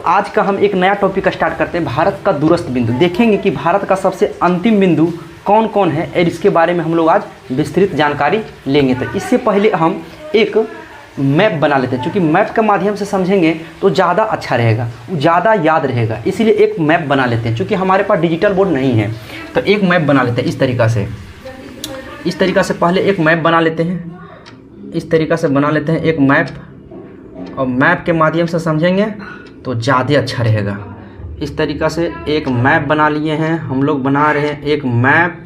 आज का हम एक नया टॉपिक स्टार्ट करते हैं, भारत का दूरस्थ बिंदु। देखेंगे कि भारत का सबसे अंतिम बिंदु कौन कौन है और इसके बारे में हम लोग आज विस्तृत जानकारी लेंगे। तो इससे पहले हम एक मैप बना लेते हैं, क्योंकि मैप के माध्यम से समझेंगे तो ज़्यादा अच्छा रहेगा, ज़्यादा याद रहेगा। इसीलिए एक मैप बना लेते हैं, क्योंकि हमारे पास डिजिटल बोर्ड नहीं है। तो एक मैप बना लेते हैं इस तरीक़ा से पहले एक मैप बना लेते हैं। इस तरीक़ा से बना लेते हैं एक मैप, और मैप के माध्यम से समझेंगे तो ज़्यादा अच्छा रहेगा। इस तरीक़ा से एक मैप बना लिए हैं, हम लोग बना रहे हैं एक मैप,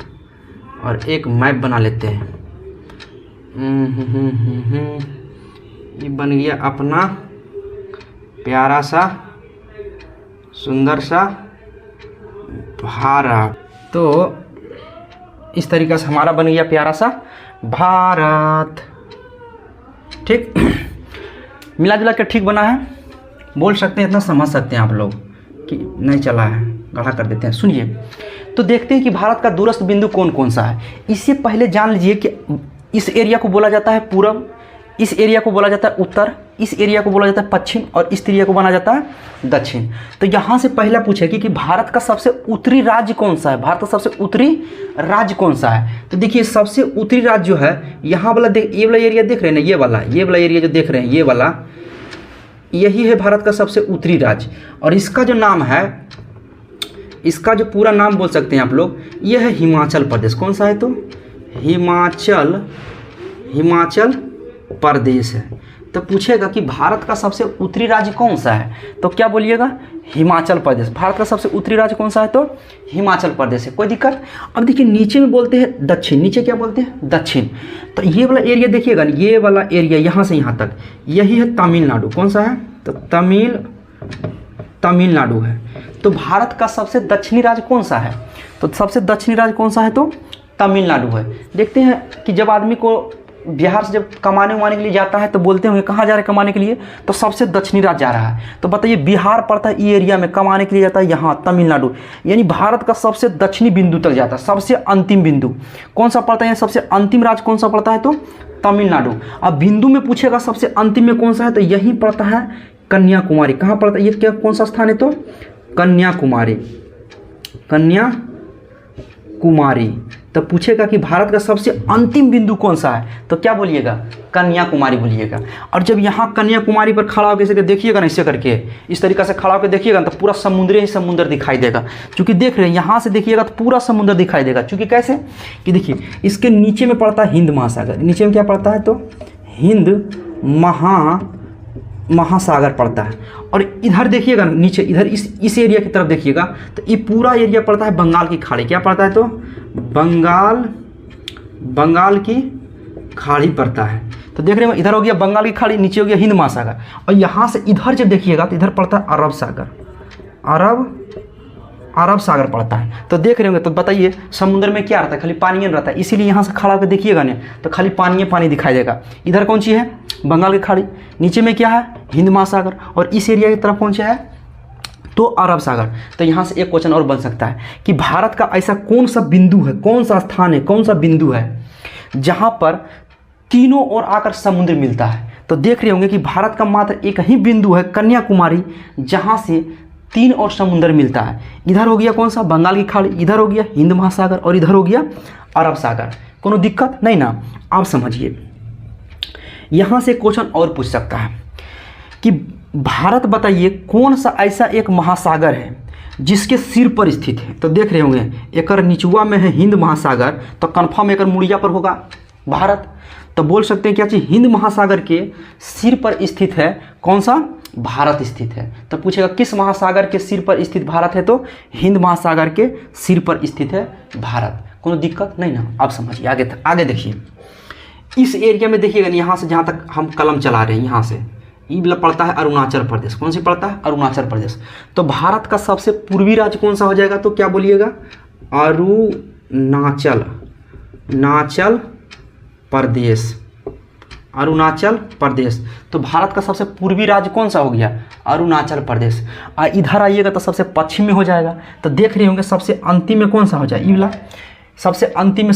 और एक मैप बना लेते हैं। ये बन गया अपना प्यारा सा सुंदर सा भारत। तो इस तरीक़ा से हमारा बन गया प्यारा सा भारत। ठीक, मिला जुला के ठीक बना है, बोल सकते हैं, इतना समझ सकते हैं आप लोग कि नहीं चला है, गाढ़ा कर देते हैं। सुनिए, तो देखते हैं कि भारत का दूरस्थ बिंदु कौन कौन सा है। इससे पहले जान लीजिए कि इस एरिया को बोला जाता है पूरब, इस एरिया को बोला जाता है उत्तर, इस एरिया को बोला जाता है पश्चिम, और इस एरिया को बोला जाता है दक्षिण। तो यहाँ से पहला पूछेगी कि भारत का सबसे उत्तरी राज्य कौन सा है, भारत का सबसे उत्तरी राज्य कौन सा है। तो देखिए, सबसे उत्तरी राज्य जो है यहाँ वाला, ये वाला एरिया देख रहे हैं ना, ये वाला एरिया जो देख रहे हैं, ये वाला, यही है भारत का सबसे उत्तरी राज्य। और इसका जो नाम है, इसका जो पूरा नाम बोल सकते हैं आप लोग, ये है हिमाचल प्रदेश। कौन सा है? तो हिमाचल प्रदेश है। तो पूछेगा कि भारत का सबसे उत्तरी राज्य कौन सा है, तो क्या बोलिएगा? हिमाचल प्रदेश। भारत का सबसे उत्तरी राज्य कौन सा है? तो हिमाचल प्रदेश है। कोई दिक्कत? अब देखिए, नीचे में बोलते हैं दक्षिण। नीचे क्या बोलते हैं? दक्षिण। तो ये वाला एरिया देखिएगा, ये वाला एरिया यहाँ से यहाँ तक, यही है तमिलनाडु। कौन सा है? तो तमिलनाडु है। तो भारत का सबसे दक्षिणी राज्य कौन सा है? तो सबसे दक्षिणी राज्य कौन सा है? तो तमिलनाडु है। देखते हैं कि जब आदमी को बिहार से जब कमाने उमाने के लिए जाता है तो बोलते होंगे कहाँ जा रहे हैं कमाने के लिए, तो सबसे दक्षिणी राज्य जा रहा है। तो बताइए, बिहार पड़ता है ये एरिया में, कमाने के लिए जाता है यहाँ तमिलनाडु, यानी भारत का सबसे दक्षिणी बिंदु तक जाता है। सबसे अंतिम बिंदु कौन सा पड़ता है? सबसे अंतिम राज्य कौन सा पड़ता है? तो तमिलनाडु। अब बिंदु में पूछेगा सबसे अंतिम में कौन सा है, तो यही पड़ता है कन्याकुमारी। कहाँ पड़ता है ये? क्या कौन सा स्थान है? तो कन्याकुमारी। तो पूछेगा कि भारत का सबसे अंतिम बिंदु कौन सा है, तो क्या बोलिएगा? कन्याकुमारी बोलिएगा। और जब यहाँ कन्याकुमारी पर खड़ा होकर इसे देखिएगा ना, ऐसे करके इस तरीक़ा से खड़ा होकर देखिएगा तो पूरा समुद्र ही समुद्र दिखाई देगा। क्योंकि देख रहे हैं यहाँ से देखिएगा तो पूरा समुद्र दिखाई देगा। क्योंकि कैसे कि देखिए, इसके नीचे में पड़ता है हिंद महासागर। नीचे में क्या पड़ता है? तो हिंद महासागर पड़ता है। और इधर देखिएगा नीचे, इधर इस एरिया की तरफ देखिएगा तो ये पूरा एरिया पड़ता है बंगाल की खाड़ी। क्या पड़ता है? तो बंगाल की खाड़ी पड़ता है। तो देख रहे हैं, इधर हो गया बंगाल की खाड़ी, नीचे हो गया हिंद महासागर, और यहाँ से इधर जब देखिएगा तो इधर पड़ता है अरब सागर। अरब सागर पड़ता है। तो देख रहे होंगे, तो बताइए समुद्र में क्या रहता है? खाली पानी रहता है। इसीलिए यहाँ से खड़ा होकर देखिएगा ना तो खाली पानी दिखाई देगा। इधर कौन सी है? बंगाल की खाड़ी। नीचे में क्या है? हिंद महासागर। और इस एरिया की तरफ कौन सा है? तो अरब सागर। तो यहाँ से एक क्वेश्चन और बन सकता है कि भारत का ऐसा कौन सा बिंदु है, कौन सा स्थान है, कौन सा बिंदु है जहाँ पर तीनों ओर आकर समुद्र मिलता है। तो देख रहे होंगे कि भारत का मात्र एक ही बिंदु है, कन्याकुमारी, जहाँ से तीन और समुद्र मिलता है। इधर हो गया कौन सा? बंगाल की खाड़ी, इधर हो गया हिंद महासागर, और इधर हो गया अरब सागर। कोनो दिक्कत नहीं ना? आप समझिए, यहाँ से क्वेश्चन और पूछ सकता है कि भारत बताइए कौन सा ऐसा एक महासागर है जिसके सिर पर स्थित है। तो देख रहे होंगे एकर निचुआ में है हिंद महासागर, तो कन्फर्म एकर मुड़िया पर होगा भारत। तो बोल सकते हैं क्या चीज़? हिंद महासागर के सिर पर स्थित है कौन सा? भारत स्थित है। तो पूछेगा किस महासागर के सिर पर स्थित भारत है? तो हिंद महासागर के सिर पर स्थित है भारत। कोनो दिक्कत नहीं ना? आप समझिए। आगे देखिए, इस एरिया में देखिएगा, यहाँ से जहाँ तक हम कलम चला रहे हैं, यहाँ से ये पड़ता है अरुणाचल प्रदेश। कौन सी पड़ता है? अरुणाचल प्रदेश। तो भारत का सबसे पूर्वी राज्य कौन सा हो जाएगा? तो क्या बोलिएगा? अरुणाचल प्रदेश। तो भारत का सबसे पूर्वी राज्य कौन सा हो गया? अरुणाचल प्रदेश। इधर आइएगा तो सबसे पश्चिम में हो जाएगा। तो देख रहे होंगे सबसे अंतिम में कौन सा हो जाए? ये वाला सबसे अंतिम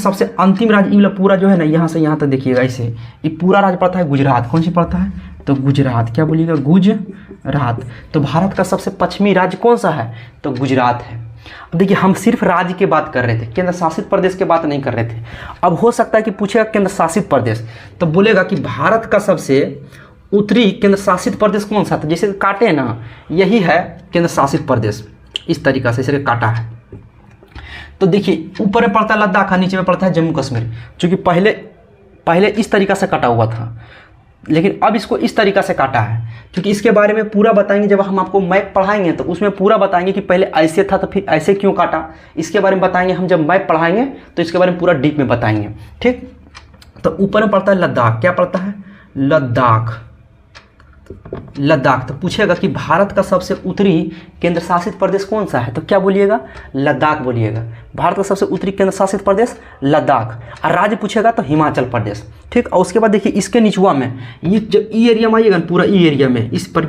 राज्य ये वाला पूरा जो है ना, यहाँ से यहाँ तक देखिएगा ऐसे, ये पूरा राज्य पड़ता है गुजरात। कौन सी पड़ता है? तो गुजरात। क्या बोलिएगा? गुजरात। तो भारत का सबसे पश्चिमी राज्य कौन सा है? तो गुजरात है। अब देखिए, हम सिर्फ राज्य की बात कर रहे थे, केंद्र शासित प्रदेश की बात नहीं कर रहे थे। अब हो सकता है कि पूछेगा केंद्र शासित प्रदेश, तो बोलेगा कि भारत का सबसे उत्तरी केंद्र शासित प्रदेश कौन सा था? जैसे काटे ना, यही है केंद्र शासित प्रदेश। इस तरीक़ा से इसे काटा है। तो देखिए, ऊपर में पड़ता है लद्दाख, नीचे में पड़ता है जम्मू कश्मीर। चूँकि पहले इस तरीक़ा से काटा हुआ था, लेकिन अब इसको इस तरीक़ा से काटा है। क्योंकि इसके बारे में पूरा बताएंगे, जब हम आपको मैप पढ़ाएंगे तो उसमें पूरा बताएंगे कि पहले ऐसे था तो फिर ऐसे क्यों काटा। इसके बारे में बताएंगे हम, जब मैप पढ़ाएंगे तो इसके बारे में पूरा डीप में बताएंगे। ठीक, तो ऊपर में पड़ता है लद्दाख। क्या पड़ता है? लद्दाख। तो पूछेगा कि भारत का सबसे उत्तरी केंद्र शासित प्रदेश कौन सा है? तो क्या बोलिएगा? लद्दाख बोलिएगा। भारत का सबसे उत्तरी केंद्र शासित प्रदेश लद्दाख। और राज्य पूछेगा तो हिमाचल प्रदेश। ठीक, और उसके बाद देखिए, इसके निचवा में ये जब ई एरिया में आइएगा, पूरा ई एरिया में, इस पर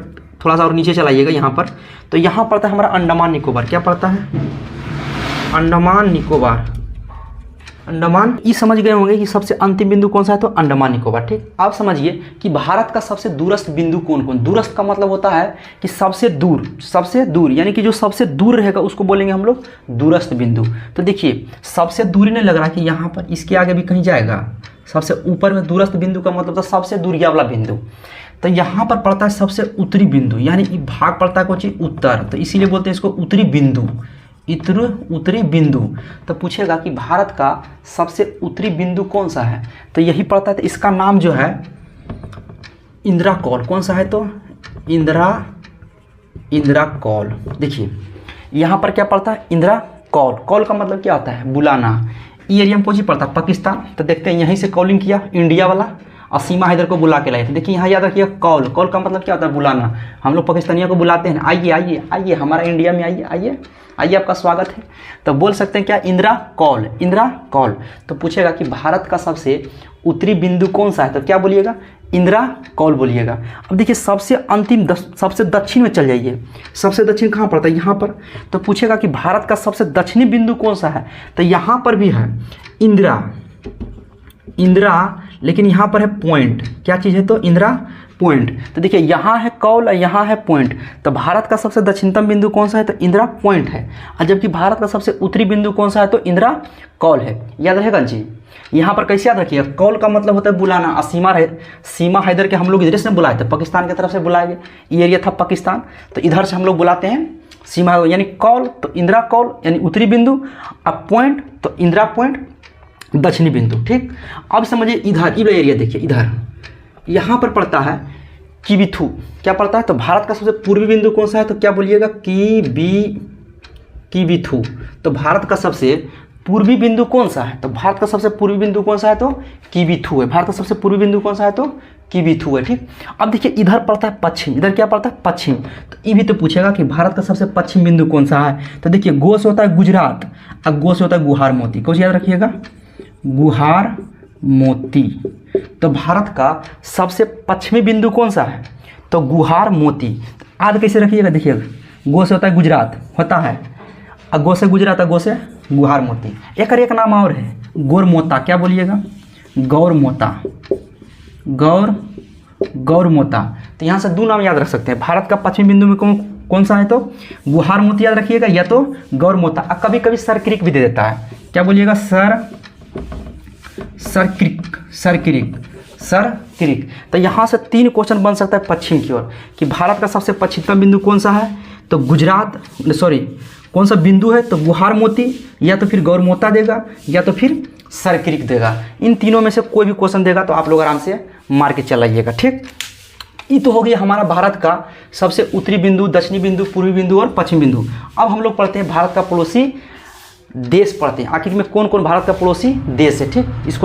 थोड़ा सा और नीचे चलाइएगा यहाँ पर, तो यहाँ पड़ता है हमारा अंडमान निकोबार। क्या पड़ता है? अंडमान निकोबार। अंडमान, ये समझ गए होंगे कि सबसे अंतिम बिंदु कौन सा है? तो अंडमान निकोबार। ठीक, आप समझिए कि भारत का सबसे दूरस्थ बिंदु कौन कौन। दूरस्थ का मतलब होता है कि सबसे दूर, यानी कि जो सबसे दूर रहेगा उसको बोलेंगे हम लोग दूरस्थ बिंदु। तो देखिए, सबसे दूरी नहीं लग रहा कि यहाँ पर, इसके आगे भी कहीं जाएगा। सबसे ऊपर में दूरस्थ बिंदु का मतलब था सबसे दूरिया वाला बिंदु। तो यहाँ पर पड़ता है सबसे उत्तरी बिंदु, यानी कि भाग पड़ता है कुछ उत्तर, तो इसीलिए बोलते हैं इसको उत्तरी बिंदु। उत्तरी बिंदु। तो पूछेगा कि भारत का सबसे उत्तरी बिंदु कौन सा है? तो यही पड़ता है। तो इसका नाम जो है इंदिरा कौल। कौन सा है? तो इंदिरा कौल। देखिए, यहाँ पर क्या पड़ता है? इंदिरा कौल। कौल का मतलब क्या होता है? बुलाना। ये एरिया में कौन सी पड़ता है? पाकिस्तान। तो देखते हैं, यहीं से कॉलिंग किया इंडिया वाला और सीमा हैदर को बुला के लाए थे। देखिए, यहाँ याद रखिए, कौल का मतलब क्या होता है? बुलाना। हम लोग पाकिस्तानियों को बुलाते हैं, आइए हमारा इंडिया में आइए, आपका स्वागत है। तो बोल सकते हैं क्या? इंदिरा कौल। तो पूछेगा कि भारत का सबसे उत्तरी बिंदु कौन सा है? तो क्या बोलिएगा? इंदिरा कौल बोलिएगा। अब देखिए, सबसे दक्षिण में चल जाइए। सबसे दक्षिण कहाँ पड़ता है? यहाँ पर। तो पूछेगा कि भारत का सबसे दक्षिणी बिंदु कौन सा है? तो यहाँ पर भी है इंदिरा, लेकिन यहाँ पर है पॉइंट। क्या चीज़ है? तो इंदिरा पॉइंट। तो देखिए, यहाँ है कौल और यहाँ है पॉइंट। तो भारत का सबसे दक्षिणतम बिंदु कौन सा है? तो इंदिरा पॉइंट है। और जबकि भारत का सबसे उत्तरी बिंदु कौन सा है? तो इंदिरा कौल है। याद रहेगा जी। यहाँ पर कैसे याद रखिएगा? कौल का मतलब होता है बुलाना। और सीमा हैदर के हम लोग इधर से बुलाए थे, पाकिस्तान की तरफ से बुलाए गए। ये एरिया था पाकिस्तान, तो इधर से हम लोग बुलाते हैं सीमा, यानी कौल तो इंदिरा कौल यानी उत्तरी बिंदु, अब पॉइंट तो इंदिरा पॉइंट दक्षिणी बिंदु। ठीक, अब समझिए इधर ये एरिया देखिए, इधर यहाँ पर पड़ता है किबिथू। क्या पड़ता है? तो भारत का सबसे पूर्वी बिंदु कौन सा है? तो क्या बोलिएगा? किबिथू। तो भारत का सबसे पूर्वी बिंदु कौन सा है? तो भारत का सबसे पूर्वी बिंदु कौन सा है? तो किबिथू है। भारत का सबसे पूर्वी बिंदु कौन सा है? तो किबिथू है। ठीक, अब देखिए, इधर पड़ता है पश्चिम। इधर क्या पड़ता है? पश्चिम। तो ये भी तो पूछेगा कि भारत का सबसे पश्चिम बिंदु कौन सा है? तो देखिए, गो से होता है गुजरात और गो से होता है गुहार मोती। कुछ याद रखिएगा, गुहार मोती। तो भारत का सबसे पश्चिमी बिंदु कौन सा है? तो गुहार मोती। याद कैसे रखिएगा? देखिएगा, गो से होता है गुजरात, होता है, और गो से गुजरात और गो से गुहार मोती। एक नाम और है, गौरमोता। क्या बोलिएगा? गौरमोता। गौरमोता। तो यहाँ से दो नाम याद रख सकते हैं। भारत का पश्चिमी बिंदु में कौन सा है? तो गुहार मोती याद रखिएगा, या तो गौरमोता। कभी कभी सर क्रिक भी दे देता है। क्या बोलिएगा? सर क्रिक। तो यहाँ से 3 क्वेश्चन बन सकता है पश्चिम की ओर, कि भारत का सबसे पश्चिमतम बिंदु कौन सा है? तो कौन सा बिंदु है? तो गुहार मोती, या तो फिर गौरमोता देगा, या तो फिर सर क्रिक देगा। इन तीनों में से कोई भी क्वेश्चन देगा तो आप लोग आराम से मार के चलाइएगा। ठीक, ये तो हो गया हमारा भारत का सबसे उत्तरी बिंदु, दक्षिणी बिंदु, पूर्वी बिंदु और पश्चिमी बिंदु। अब हम लोग पढ़ते हैं भारत का पड़ोसी देश पढ़ते हैं। आखिर में कौन कौन भारत का पड़ोसी देश है? ठीक, इसको